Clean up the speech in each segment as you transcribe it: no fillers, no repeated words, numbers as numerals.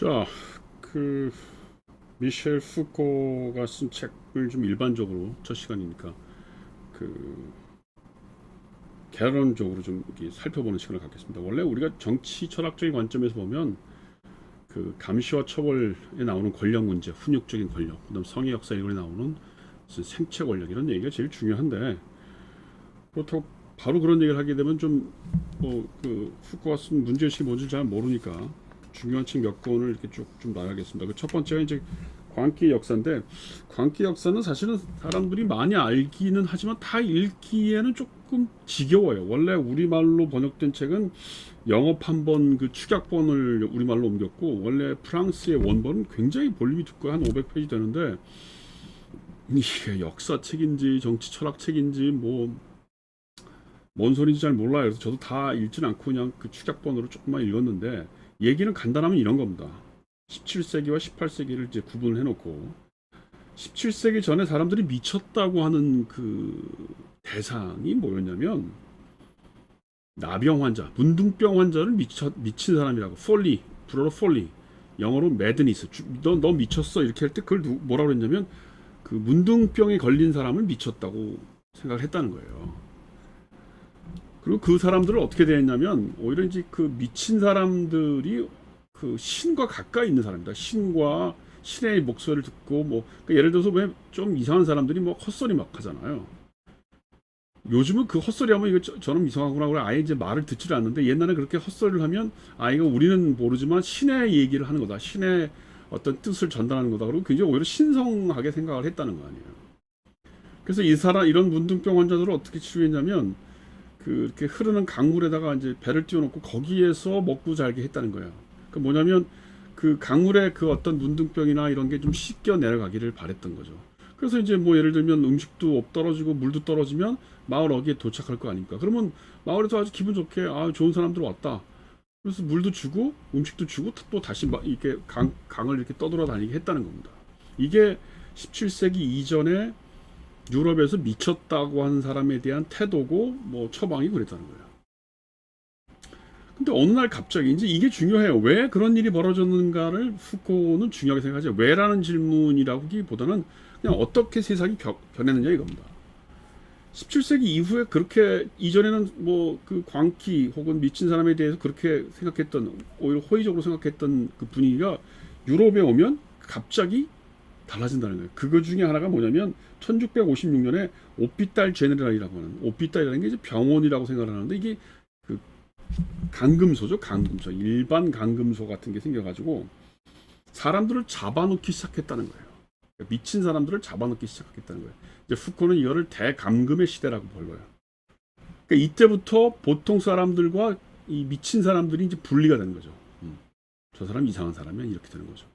자, 그 미셸 푸코가 쓴 책을 좀 일반적으로 첫 시간이니까 그 개론적으로 좀 이렇게 살펴보는 시간을 갖겠습니다. 원래 우리가 정치 철학적인 관점에서 보면 그 감시와 처벌에 나오는 권력 문제, 훈육적인 권력, 그다음 성의 역사 이론에 나오는 무슨 생체 권력 이런 얘기가 제일 중요한데 그렇다고 바로 그런 얘기를 하게 되면 좀 뭐 그 푸코가 쓴 문제의식이 뭔지 잘 모르니까 중요한 책 몇 권을 이렇게 쭉 좀 나가겠습니다. 그 첫 번째가 이제 광기 역사인데 광기 역사는 사실은 사람들이 많이 알기는 하지만 다 읽기에는 조금 지겨워요. 원래 우리말로 번역된 책은 영어판 번 그 축약본을 우리말로 옮겼고 원래 프랑스의 원본은 굉장히 볼륨이 두꺼워 한 500페이지 되는데 이게 역사책인지 정치 철학책인지 뭐 뭔 소리인지 잘 몰라요. 그래서 저도 다 읽진 않고 그냥 그 축약본으로 조금만 읽었는데 얘기는 간단하면 이런 겁니다. 17세기와 18세기를 이제 구분을 해놓고 17세기 전에 사람들이 미쳤다고 하는 그 대상이 뭐였냐면 나병 환자, 문둥병 환자를 미친 사람이라고 폴리, 불어로 폴리, 영어로 매드니스, 너 미쳤어 이렇게 할 때 그걸 뭐라고 그랬냐면 그 문둥병에 걸린 사람을 미쳤다고 생각을 했다는 거예요. 그리고 그 사람들을 어떻게 대했냐면 오히려 이제 그 미친 사람들이 그 신과 가까이 있는 사람이다. 신과 신의 목소리를 듣고 뭐 그러니까 예를 들어서 왜 좀 이상한 사람들이 뭐 헛소리 막 하잖아요. 요즘은 그 헛소리 하면 이거 저는 이상하구나 그래 아예 이제 말을 듣지를 않는데 옛날에 그렇게 헛소리를 하면 아 이거 우리는 모르지만 신의 얘기를 하는 거다. 신의 어떤 뜻을 전달하는 거다. 그리고 굉장히 오히려 신성하게 생각을 했다는 거 아니에요. 그래서 이 사람 이런 문둥병 환자들을 어떻게 치료했냐면 그렇게 흐르는 강물에다가 이제 배를 띄워놓고 거기에서 먹고 살게 했다는 거예요. 그 뭐냐면 그 강물에 그 어떤 문둥병이나 이런 게 좀 씻겨 내려가기를 바랬던 거죠. 그래서 이제 뭐 예를 들면 음식도 떨어지고 물도 떨어지면 마을 어귀에 도착할 거 아닙니까? 그러면 마을에서 아주 기분 좋게 아 좋은 사람들 왔다. 그래서 물도 주고 음식도 주고 또 다시 이렇게 강을 이렇게 떠돌아다니게 했다는 겁니다. 이게 17세기 이전에 유럽에서 미쳤다고 하는 사람에 대한 태도고 뭐 처방이 그랬다는 거예요. 근데 어느 날 갑자기 이제 이게 중요해요. 왜 그런 일이 벌어졌는가를 푸코는 중요하게 생각하죠. 왜라는 질문이라기보다는 그냥 어떻게 세상이 변했느냐 이겁니다. 17세기 이후에 그렇게 이전에는 뭐 그 광기 혹은 미친 사람에 대해서 그렇게 생각했던 오히려 호의적으로 생각했던 그 분위기가 유럽에 오면 갑자기 달라진다는 거예요. 그거 중에 하나가 뭐냐면 1656년에 오피탈 제네랄이라고 하는 오피탈이라는 게 이제 병원이라고 생각을 하는데 이게 그 강금소죠. 강금소. 일반 강금소 같은 게 생겨가지고 사람들을 잡아놓기 시작했다는 거예요. 그러니까 미친 사람들을 잡아놓기 시작했다는 거예요. 이제 푸코는 이거를 대감금의 시대라고 불러요. 그러니까 이때부터 보통 사람들과 이 미친 사람들이 이제 분리가 되는 거죠. 저 사람 이상한 사람이야 이렇게 되는 거죠.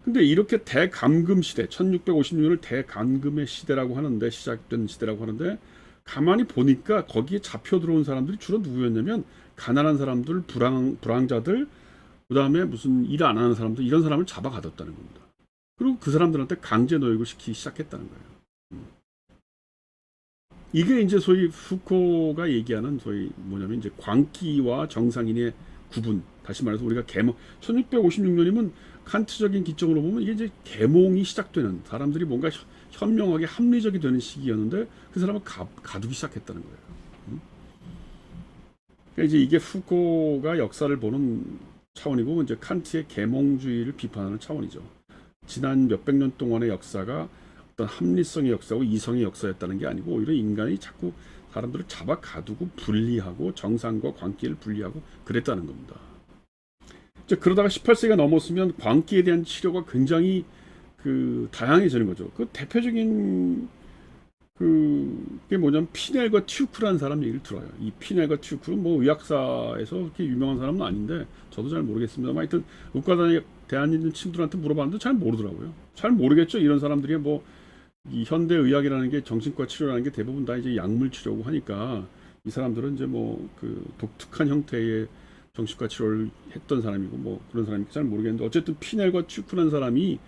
근데 이렇게 대감금 시대, 1656년을 대감금의 시대라고 하는데 시작된 시대라고 하는데 가만히 보니까 거기에 잡혀 들어온 사람들이 주로 누구였냐면 가난한 사람들, 불황자들, 그다음에 무슨 일 안 하는 사람들 이런 사람을 잡아가뒀다는 겁니다. 그리고 그 사람들한테 강제 노역을 시키기 시작했다는 거예요. 이게 이제 소위 푸코가 얘기하는 소위 뭐냐면 이제 광기와 정상인의 구분. 다시 말해서 우리가 계몽 1656년이면 칸트적인 기점으로 보면 이게 이제 계몽이 시작되는 사람들이 뭔가 현명하게 합리적이 되는 시기였는데 그 사람은 가두기 시작했다는 거예요. 그러니까 이제 이게 푸코가 역사를 보는 차원이고 이제 칸트의 계몽주의를 비판하는 차원이죠. 지난 몇백 년 동안의 역사가 어떤 합리성의 역사고 이성의 역사였다는 게 아니고 오히려 인간이 자꾸 사람들을 잡아 가두고 분리하고 정상과 광기를 분리하고 그랬다는 겁니다. 이제 그러다가 18세기가 넘었으면 광기에 대한 치료가 굉장히 그 다양해지는 거죠. 그 대표적인 그게 뭐냐면 피넬과 튜크라는 사람 얘기를 들어요. 이 피넬과 튜크는 뭐 의학사에서 그렇게 유명한 사람은 아닌데 저도 잘 모르겠습니다만 하여튼 의과대학에 있는 친구들한테 물어봤는데 잘 모르더라고요. 잘 모르겠죠. 이런 사람들이 뭐 이 현대 의학이라는 게 정신과 치료라는 게 대부분 다 이제 약물 치료고 하니까 이 사람들은 이제 뭐 그 독특한 형태의 정신과 치료를 했던 사람이고 뭐 그런 사람이 잘 모르겠는데 어쨌든 피넬과 튜크라는 사람이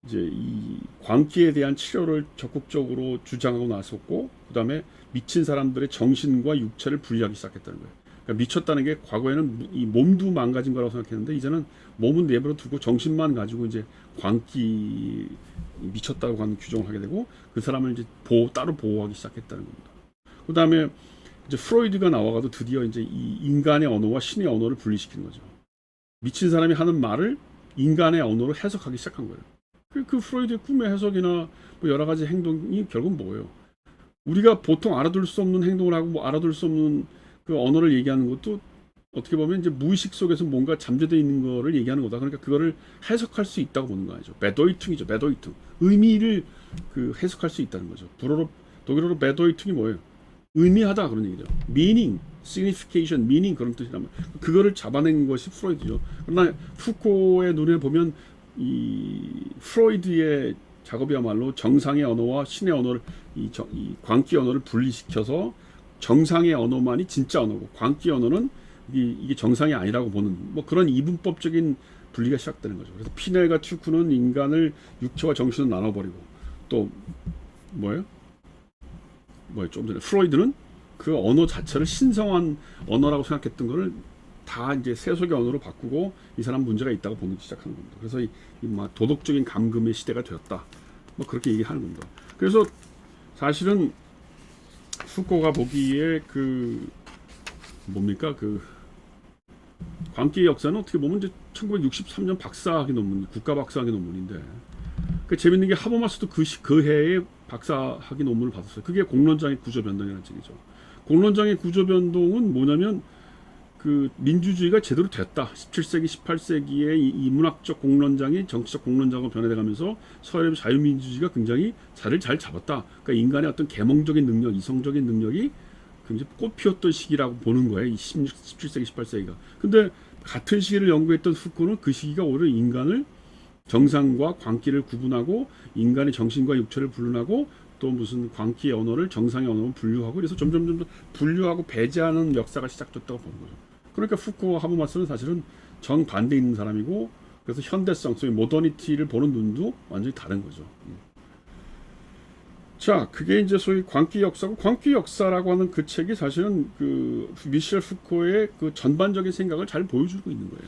이제 이 광기에 대한 치료를 적극적으로 주장하고 나섰고 그다음에 미친 사람들의 정신과 육체를 분리하기 시작했다는 거예요. 그러니까 미쳤다는 게 과거에는 이 몸도 망가진 거라고 생각했는데 이제는 몸은 내버려 두고 정신만 가지고 이제 광기 미쳤다고 하는 규정을 하게 되고 그 사람을 이제 따로 보호하기 시작했다는 겁니다. 그 다음에 이제 프로이드가 나와가지고 드디어 이제 이 인간의 언어와 신의 언어를 분리시키는 거죠. 미친 사람이 하는 말을 인간의 언어로 해석하기 시작한 거예요. 그 프로이드의 꿈의 해석이나 뭐 여러 가지 행동이 결국 뭐예요? 우리가 보통 알아둘 수 없는 행동을 하고 뭐 알아둘 수 없는 그 언어를 얘기하는 것도 어떻게 보면 이제 무의식 속에서 뭔가 잠재되어 있는 거를 얘기하는 거다. 그러니까 그거를 해석할 수 있다고 보는 거죠. 베도이퉁이죠. 베도이퉁. 의미를 그 해석할 수 있다는 거죠. 독일어로 베도이퉁이 뭐예요? 의미하다 그런 얘기죠. meaning, signification, meaning 그런 뜻이란 말이에요. 그거를 잡아낸 것이 프로이드죠. 그러나 푸코의 눈에 보면 이 프로이드의 작업이야말로 정상의 언어와 신의 언어를 이 광기 언어를 분리시켜서 정상의 언어만이 진짜 언어고 광기 언어는 이게 정상이 아니라고 보는 뭐 그런 이분법적인 분리가 시작되는 거죠. 그래서 피넬과 튜크는 인간을 육체와 정신을 나눠버리고 또 뭐예요? 좀 전에 프로이드는 그 언어 자체를 신성한 언어라고 생각했던 거를 다 이제 세속의 언어로 바꾸고 이 사람 문제가 있다고 보기 시작하는 겁니다. 그래서 이 도덕적인 감금의 시대가 되었다. 뭐 그렇게 얘기하는 겁니다. 그래서 사실은 푸코가 보기에 그 뭡니까 그 광기의 역사는 어떻게 보면 이제 1963년 박사학위 논문, 국가 박사학위 논문인데 그 재밌는 게 하버마스도 그 해에 박사학위 논문을 받았어요. 그게 공론장의 구조 변동이라는 책이죠. 공론장의 구조 변동은 뭐냐면 그 민주주의가 제대로 됐다. 17세기, 18세기의 이 문학적 공론장이 정치적 공론장으로 변해가면서 서열의 자유민주주의가 굉장히 자리를 잘 잡았다. 그러니까 인간의 어떤 계몽적인 능력, 이성적인 능력이 굉장히 꽃피웠던 시기라고 보는 거예요. 이 17세기, 18세기가. 근데 같은 시기를 연구했던 푸코는 그 시기가 오히려 인간을 정상과 광기를 구분하고 인간의 정신과 육체를 분류하고 또 무슨 광기의 언어를 정상의 언어로 분류하고 그래서 점점 분류하고 배제하는 역사가 시작됐다고 보는 거죠. 그러니까 푸코와 하버마스는 사실은 정반대에 있는 사람이고 그래서 현대성, 소위 모더니티를 보는 눈도 완전히 다른 거죠. 자, 그게 이제 소위 광기 역사고 광기 역사라고 하는 그 책이 사실은 그 미셸 푸코의 그 전반적인 생각을 잘 보여주고 있는 거예요.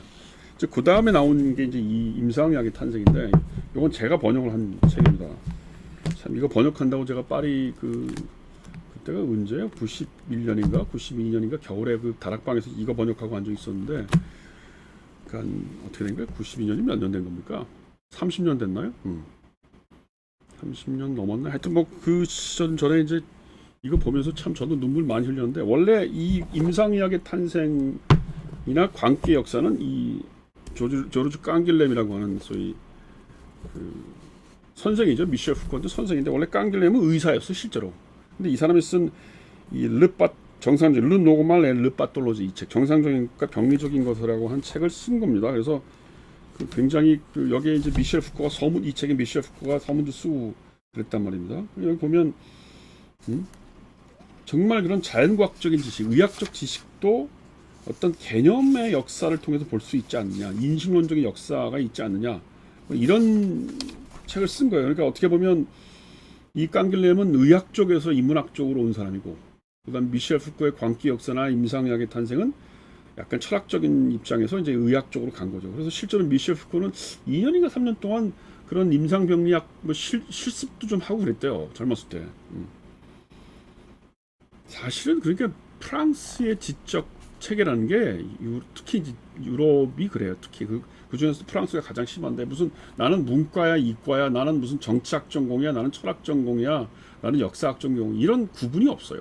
그 다음에 나온 게 이제 이 임상의학의 탄생인데, 이건 제가 번역을 한 책입니다. 참 이거 번역한다고 제가 파리 그때가 언제요? 91년인가 92년인가 겨울에 그 다락방에서 이거 번역하고 앉아 있었는데, 그러니까 어떻게 된 거예요? 92년이 몇 년 된 겁니까? 30년 됐나요? 30년 넘었나? 하여튼 뭐 그 시절 전에 이제 이거 보면서 참 저도 눈물 많이 흘렸는데, 원래 이 임상의학의 탄생이나 광기의 역사는 이 조르주 깡길렘이라고 하는 소위 그 선생이죠. 미셸 푸코인데 선생인데 원래 깡길렘은 의사였어 실제로. 근데 이 사람이 쓴 이 정상적인 르 노르말 에 르파톨로지 이 책 정상적인과 병리적인 것이라고 한 책을 쓴 겁니다. 그래서 그 굉장히 그 여기에 이제 미셸 푸코가 이 책에 미셸 푸코가 서문도 쓰고 그랬단 말입니다. 여기 보면 정말 그런 자연과학적인 지식, 의학적 지식도 어떤 개념의 역사를 통해서 볼 수 있지 않느냐, 인식론적인 역사가 있지 않느냐, 뭐 이런 책을 쓴 거예요. 그러니까 어떻게 보면 이 깡길렘은 의학 쪽에서 인문학 쪽으로 온 사람이고, 그다음 미셸 푸코의 광기 역사나 임상의학의 탄생은 약간 철학적인 입장에서 이제 의학 쪽으로 간 거죠. 그래서 실제로 미셸 푸코는 2년인가 3년 동안 그런 임상병리학 뭐 실습도 좀 하고 그랬대요. 젊었을 때. 사실은 그러니까 프랑스의 지적 체계라는 게 특히 유럽이 그래요. 특히 그 중에서 프랑스가 가장 심한데, 무슨 나는 문과야 이과야, 나는 무슨 정치학 전공이야, 나는 철학 전공이야, 나는 역사학 전공, 이런 구분이 없어요.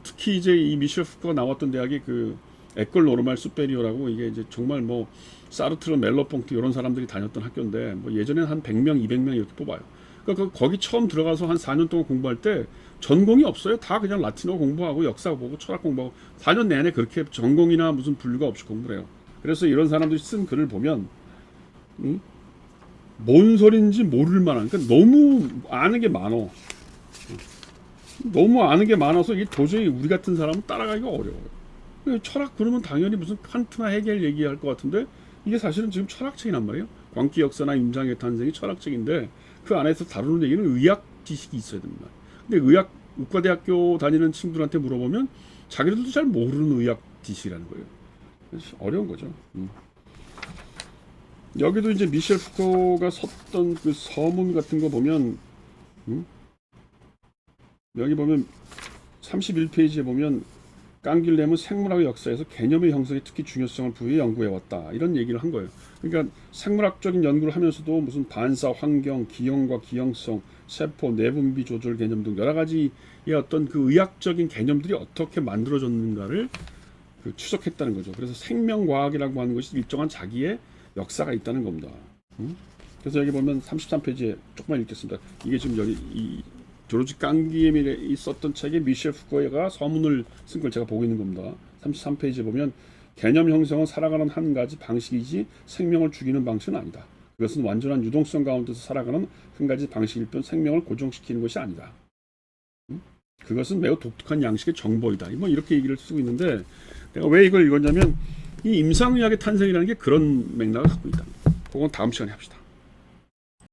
특히 이제 이 미셸 푸코가 나왔던 대학이 그 에콜 노르말 수페리오라고, 이게 이제 정말 뭐 사르트르, 멜로퐁트 이런 사람들이 다녔던 학교인데, 뭐 예전에는 한 100명, 200명 이렇게 뽑아요. 그러니까 거기 처음 들어가서 한 4년 동안 공부할 때 전공이 없어요. 다 그냥 라틴어 공부하고 역사 보고 철학 공부하고 4년 내내 그렇게 전공이나 무슨 분류가 없이 공부를 해요. 그래서 이런 사람들이 쓴 글을 보면 뭔 소린지 모를 만한, 그러니까 너무 아는 게 많어. 너무 아는 게 많아서 이게 도저히 우리 같은 사람은 따라가기가 어려워요. 철학 그러면 당연히 무슨 칸트나 헤겔 얘기할 것 같은데, 이게 사실은 지금 철학책이란 말이에요. 광기 역사나 임상의 탄생이 철학책인데 그 안에서 다루는 얘기는 의학 지식이 있어야 됩니다. 근데 의과대학교 다니는 친구들한테 물어보면 자기들도 잘 모르는 의학 지식이라는 거예요. 어려운 거죠. 여기도 이제 미셸 푸코가 썼던 그 서문 같은 거 보면, 여기 보면 31페이지에 보면 깡길렘은 생물학의 역사에서 개념의 형성에 특히 중요성을 부여해 연구해왔다, 이런 얘기를 한 거예요. 그러니까 생물학적인 연구를 하면서도 무슨 반사 환경, 기형과 기형성, 세포 내분비 조절 개념 등 여러 가지의 어떤 그 의학적인 개념들이 어떻게 만들어졌는가를 그 추적했다는 거죠. 그래서 생명과학이라고 하는 것이 일정한 자기의 역사가 있다는 겁니다. 그래서 여기 보면 33페이지에 조금만 읽겠습니다. 이게 지금 여기 이 조르지 깡기엠이 썼던 책에 미셸 푸코가 서문을 쓴 걸 제가 보고 있는 겁니다. 33페이지에 보면 개념 형성은 살아가는 한 가지 방식이지 생명을 죽이는 방식은 아니다. 그것은 완전한 유동성 가운데서 살아가는 한 가지 방식일 뿐 생명을 고정시키는 것이 아니다. 그것은 매우 독특한 양식의 정보이다. 뭐 이렇게 얘기를 쓰고 있는데, 내가 왜 이걸 읽었냐면 이 임상의학의 탄생이라는 게 그런 맥락을 갖고 있다. 그건 다음 시간에 합시다.